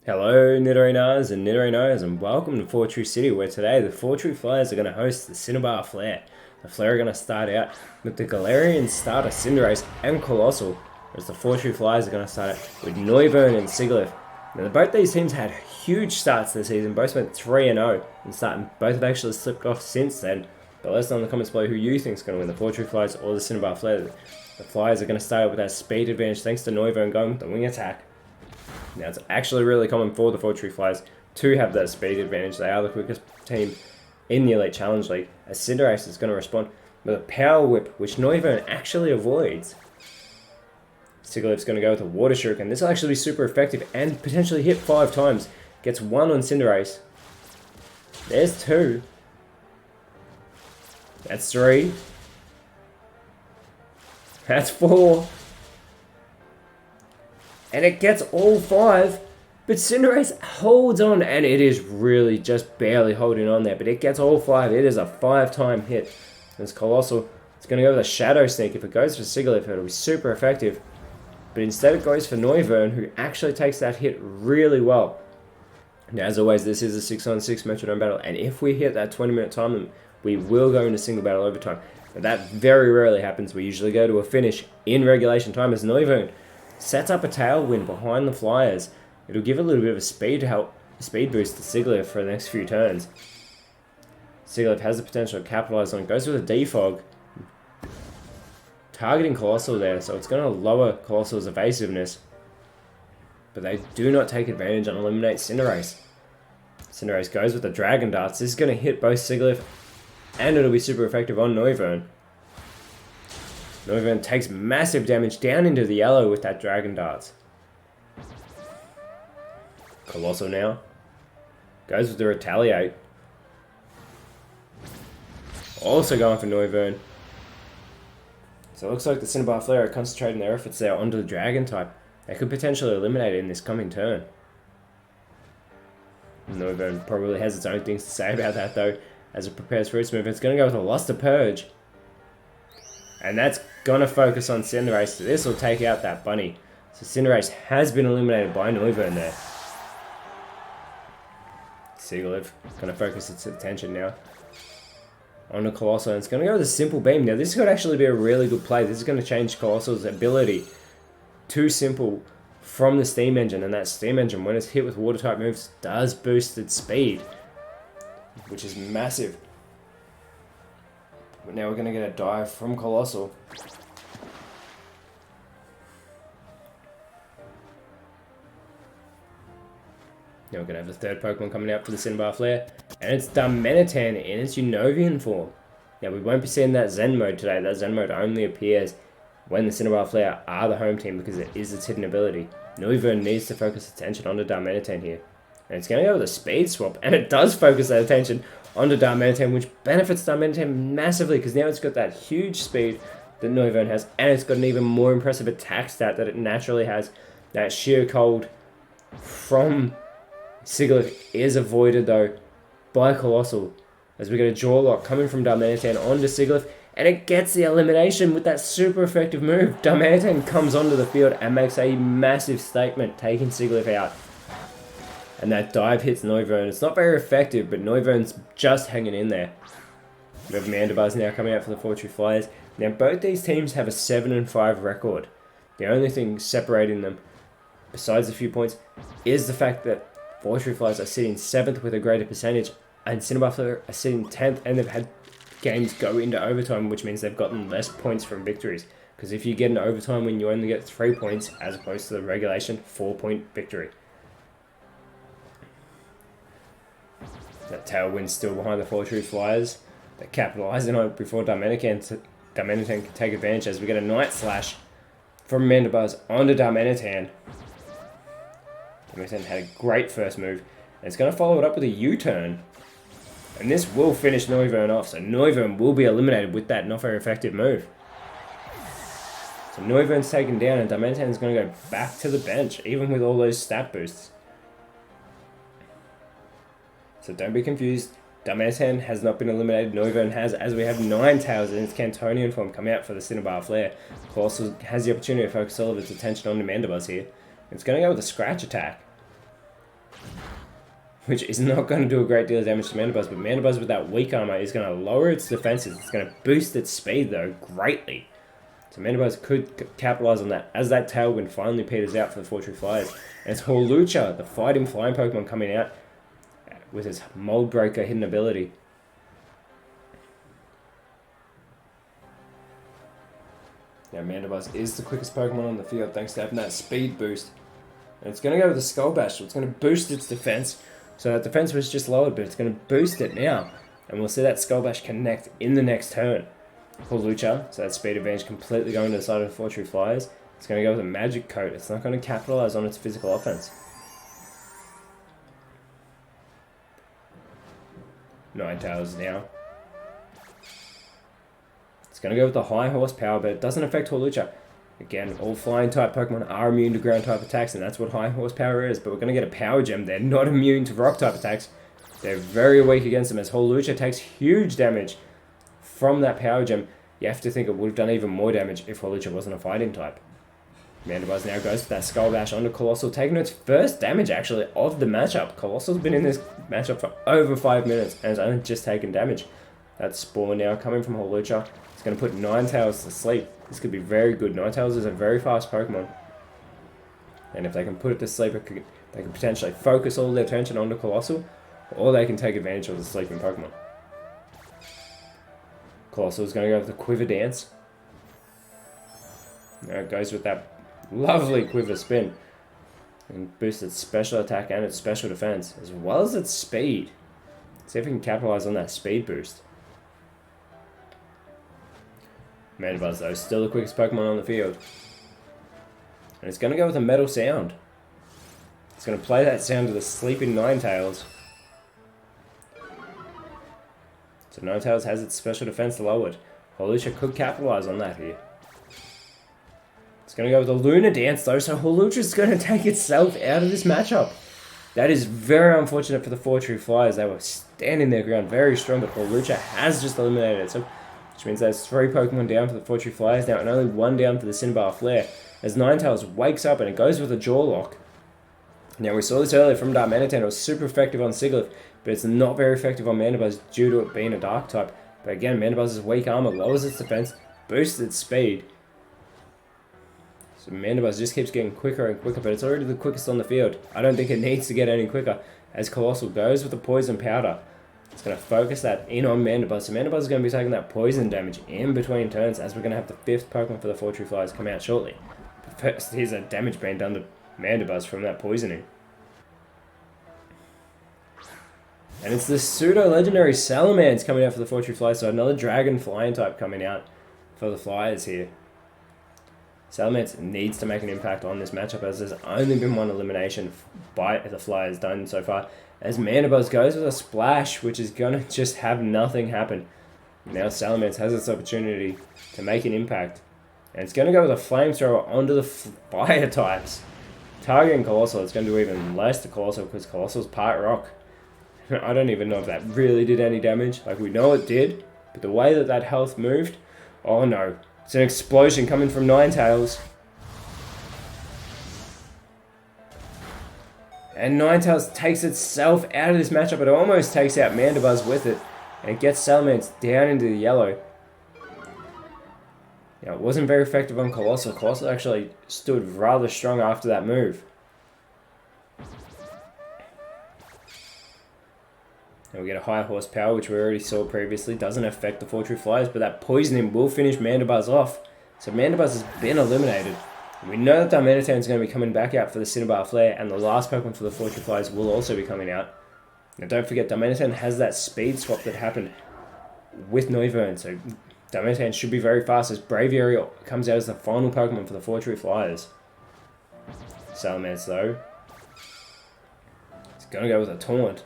Hello Nidorinas and Nidorinos, and welcome to Fortree City, where today the Fortree Flyers are going to host the Cinnabar Flare. The Flare are going to start out with the Galarian starter Cinderace and Colossal, whereas the Fortree Flyers are going to start out with Noivern and Sigilyph. Now both these teams had huge starts this season, both went 3-0 and starting. Both have actually slipped off since then, but let us know in the comments below who you think is going to win, the Fortree Flyers or the Cinnabar Flare. The Flyers are going to start out with that speed advantage thanks to Noivern going with the wing attack. Now, it's actually really common for the Fortree Flyers to have that speed advantage. They are the quickest team in the Elite Challenge League, as Cinderace is going to respond with a Power Whip, which Noivern actually avoids. Sigilyph's going to go with a Water Shuriken. This will actually be super effective and potentially hit 5 times. Gets 1 on Cinderace. There's 2. That's 3. That's 4. And it gets all 5, but Cinderace holds on, and it is really just barely holding on there, but it gets all 5. It is a 5-time hit. It's Colossal. It's going to go with a Shadow Sneak. If it goes for Sigilyph, it'll be super effective. But instead it goes for Noivern, who actually takes that hit really well. Now, as always, this is a 6-on-6 Metronome battle, and if we hit that 20-minute time limit, we will go into single battle overtime. But that very rarely happens. We usually go to a finish in regulation time, as Noivern sets up a tailwind behind the Flyers. It'll give a little bit of a speed boost to Sigilyph for the next few turns. Sigilyph has the potential to capitalize on it. Goes with a defog, targeting Colossal there, so it's going to lower Colossal's evasiveness. But they do not take advantage and eliminate Cinderace. Cinderace goes with the Dragon Darts. This is going to hit both Sigilyph, and it'll be super effective on Noivern. Noivern takes massive damage down into the yellow with that Dragon Darts. Colossal now goes with the Retaliate. Also going for Noivern. So it looks like the Cinnabar Flare are concentrating their efforts there onto the Dragon type. They could potentially eliminate it in this coming turn. Noivern probably has its own things to say about that though, as it prepares for its move. It's going to go with a Lost to Purge. And that's going to focus on Cinderace, so this will take out that bunny. So Cinderace has been eliminated by Noivern there. Sigilyph going to focus its attention now on the Colossal, and it's going to go with a Simple Beam. Now this could actually be a really good play. This is going to change Colossal's ability to Simple from the Steam Engine, and that Steam Engine, when it's hit with Water type moves, does boost its speed, which is massive. But now we're going to get a dive from Colossal. Now we're going to have the third Pokemon coming out for the Cinnabar Flare, and it's Darmanitan in its Unovian form. Now we won't be seeing that Zen mode today. That Zen mode only appears when the Cinnabar Flare are the home team because it is its hidden ability. Noivern needs to focus attention onto Darmanitan here. And it's going to go with a speed swap, and it does focus that attention onto Darmanitan, which benefits Darmanitan massively because now it's got that huge speed that Noivern has, and it's got an even more impressive attack stat that it naturally has. That Sheer Cold from Sigilyph is avoided though by Colossal, as we get a Jaw Lock coming from Darmanitan onto Sigilyph, and it gets the elimination with that super effective move. Darmanitan comes onto the field and makes a massive statement, taking Sigilyph out. And that dive hits Noivern. It's not very effective, but Noivern's just hanging in there. We have Mandibuzz now coming out for the Fortree Flyers. Now both these teams have a 7-5 record. The only thing separating them, besides a few points, is the fact that Fortree Flyers are sitting 7th with a greater percentage, and Cinnabar Flare are sitting 10th, and they've had games go into overtime, which means they've gotten less points from victories. Because if you get an overtime win, you only get 3 points, as opposed to the regulation 4-point victory. That Tailwind's still behind the Fortree Flyers. They're capitalizing on it before Darmanitan can take advantage, as we get a Night Slash from Mandibuzz onto Darmanitan. Darmanitan had a great first move, and it's going to follow it up with a U-turn. And this will finish Noivern off, so Noivern will be eliminated with that not very effective move. So Noivern's taken down, and Darmanitan's going to go back to the bench, even with all those stat boosts. So don't be confused, Darmanitan has not been eliminated, Noivern has, as we have Ninetales in its Cantonian form coming out for the Cinnabar Flare. Colossal has the opportunity to focus all of its attention on the Mandibuzz here. It's going to go with a Scratch attack. which is not going to do a great deal of damage to Mandibuzz, but Mandibuzz with that weak armor is going to lower its defenses. It's going to boost its speed, though, greatly. So Mandibuzz could capitalize on that as that Tailwind finally peters out for the Fortree Flyers. And it's Hawlucha, the fighting flying Pokemon, coming out with his Mold Breaker hidden ability. Now Mandibuzz is the quickest Pokemon on the field thanks to having that speed boost. And it's going to go with the Skull Bash, so it's going to boost its defense. So that defense was just lowered, but it's going to boost it now. And we'll see that Skull Bash connect in the next turn. Hawlucha, so that speed advantage completely going to the side of the Fortree Flyers. It's going to go with a Magic Coat. It's not going to capitalize on its physical offense. Ninetales now. It's going to go with the high horsepower, but it doesn't affect Hawlucha. Again, all flying type Pokemon are immune to ground type attacks, and that's what high horsepower is. But we're going to get a Power Gem. They're not immune to rock type attacks. They're very weak against them, as Hawlucha takes huge damage from that Power Gem. You have to think it would have done even more damage if Hawlucha wasn't a fighting type. Mandibuzz now goes with that Skull Bash onto Colossal, taking its first damage actually of the matchup. Colossal's been in this matchup for over 5 minutes and has only just taken damage. That Spore now coming from Hawlucha. It's going to put Ninetales to sleep. This could be very good. Ninetales is a very fast Pokemon. And if they can put it to sleep, they can potentially focus all their attention onto Colossal, or they can take advantage of the sleeping Pokemon. Colossal is going to go with the Quiver Dance. Now it goes with that lovely Quiver Spin. And boosts its special attack and its special defense, as well as its speed. See if we can capitalize on that speed boost. Mandibuzz, though, still the quickest Pokemon on the field. And it's going to go with a Metal Sound. It's going to play that sound to the sleeping Ninetales. So Ninetales has its special defense lowered. Hawlucha could capitalize on that here. It's going to go with a Lunar Dance, though, so Hawlucha's going to take itself out of this matchup. That is very unfortunate for the Fortree Flyers. They were standing their ground very strong, but Hawlucha has just eliminated it. So, which means there's 3 Pokemon down for the Fortree Flyers now, and only 1 down for the Cinnabar Flare. As Ninetales wakes up and it goes with a Jaw Lock. Now we saw this earlier from Darmanitan. It was super effective on Sigilyph, but it's not very effective on Mandibuzz due to it being a Dark type. But again, Mandibuzz's weak armor lowers its defense, boosts its speed. So Mandibuzz just keeps getting quicker and quicker, but it's already the quickest on the field. I don't think it needs to get any quicker. As Colossal goes with the Poison Powder, it's going to focus that in on Mandibuzz. So Mandibuzz is going to be taking that poison damage in between turns, as we're going to have the 5th Pokemon for the Fortree Flyers come out shortly. But first, here's that damage being done to Mandibuzz from that poisoning. And it's the pseudo-legendary Salamence coming out for the Fortree Flyers, so another Dragon Flying type coming out for the Flyers here. Salamence needs to make an impact on this matchup, as there's only been 1 elimination by the Flyers done so far. As Mandibuzz goes with a Splash, which is going to just have nothing happen. Now Salamence has its opportunity to make an impact. And it's going to go with a Flamethrower onto the Fire types. Targeting Colossal, it's going to do even less to Colossal, because Colossal's part Rock. I don't even know if that really did any damage. Like, we know it did, but the way that health moved, oh no. It's an explosion coming from Ninetales. And Ninetales takes itself out of this matchup. It almost takes out Mandibuzz with it. And it gets Salamence down into the yellow. Now, it wasn't very effective on Colossal. Colossal actually stood rather strong after that move. And we get a high horsepower, which we already saw previously. Doesn't affect the Fortree Flyers, but that poisoning will finish Mandibuzz off. So Mandibuzz has been eliminated. And we know that Darmanitan is going to be coming back out for the Cinnabar Flare, and the last Pokemon for the Fortree Flyers will also be coming out. Now don't forget, Darmanitan has that speed swap that happened with Noivern, so Darmanitan should be very fast as Braviary comes out as the final Pokemon for the Fortree Flyers. Salamence, though, it's going to go with a Taunt.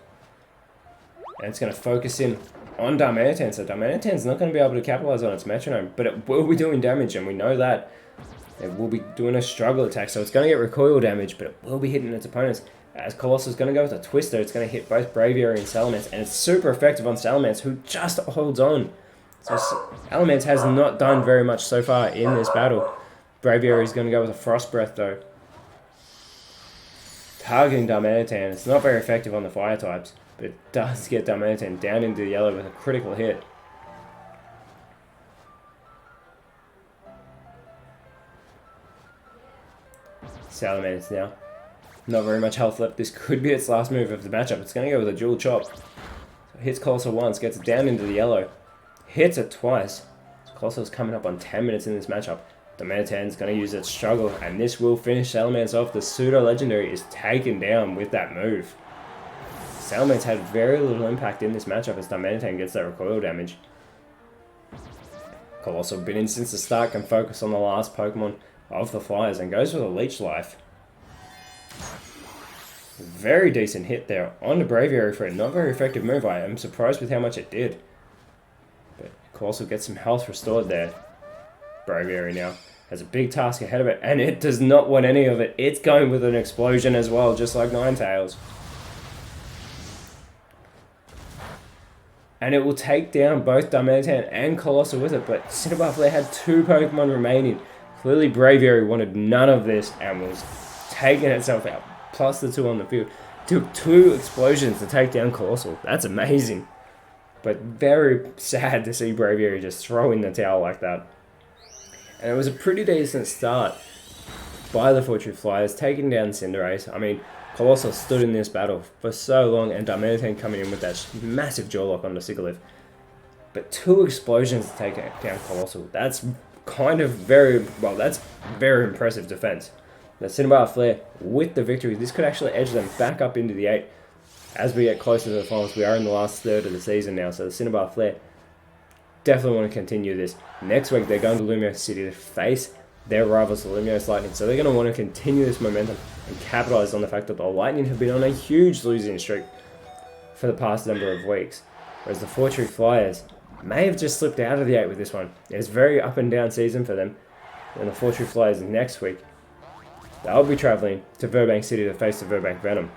And it's going to focus in on Darmanitan, so Darmanitan's not going to be able to capitalize on its Metronome, but it will be doing damage, and we know that. It will be doing a struggle attack, so it's going to get recoil damage, but it will be hitting its opponents. As Colossal's going to go with a Twister, it's going to hit both Braviary and Salamence, and it's super effective on Salamence, who just holds on. So Salamence has not done very much so far in this battle. Braviary is going to go with a Frost Breath, though. targeting Darmanitan. It's not very effective on the fire types, but it does get Darmanitan down into the yellow with a critical hit. Salamence now. Not very much health left. This could be its last move of the matchup. It's going to go with a dual chop. So hits Colossal once, gets it down into the yellow. Hits it twice. So Colossal's coming up on 10 minutes in this matchup. Darmanitan's going to use its struggle, and this will finish Salamence off. The pseudo-legendary is taken down with that move. Salamence had very little impact in this matchup as Darmanitan gets that recoil damage. Colossal, been in since the start, can focus on the last Pokemon of the Flyers and goes for the Leech Life. Very decent hit there on the Braviary for a not very effective move. I am surprised with how much it did. But Colossal gets some health restored there. Braviary now has a big task ahead of it, and it does not want any of it. It's going with an explosion as well, just like Ninetales. And it will take down both Darmanitan and Colossal with it, but Cinnabar Flare had 2 Pokemon remaining. Clearly Braviary wanted none of this and was taking itself out, plus the 2 on the field. Took 2 explosions to take down Colossal. That's amazing. But very sad to see Braviary just throw in the towel like that. And it was a pretty decent start by the Fortree Flyers, taking down Cinderace. I mean, Colossal stood in this battle for so long, and Darmanitan coming in with that massive jaw lock on the Sigilyph. But 2 explosions to take down Colossal. That's kind of very, well, that's very impressive defense. The Cinnabar Flare with the victory. This could actually edge them back up into the 8 as we get closer to the finals. We are in the last third of the season now, so the Cinnabar Flare definitely want to continue this. Next week, they're going to Lumiose City to face their rivals, the Lumiose Lightning. So they're going to want to continue this momentum and capitalize on the fact that the Lightning have been on a huge losing streak for the past number of weeks. Whereas the Fortree Flyers may have just slipped out of the 8 with this one. It's a very up and down season for them. And the Fortree Flyers next week, they'll be travelling to Burbank City to face the Burbank Venom.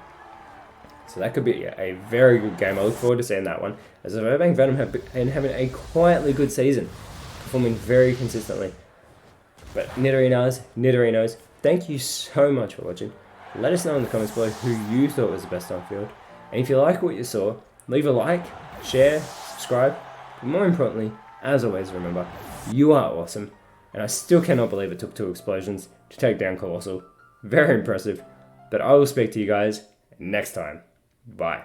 So that could be a very good game. I look forward to seeing that one, as the Burbank Venom have been having a quietly good season, performing very consistently. But Nidorinos, thank you so much for watching. Let us know in the comments below who you thought was the best on field. And if you like what you saw, leave a like, share, subscribe. But more importantly, as always, remember, you are awesome. And I still cannot believe it took 2 explosions to take down Colossal. Very impressive. But I will speak to you guys next time. Bye.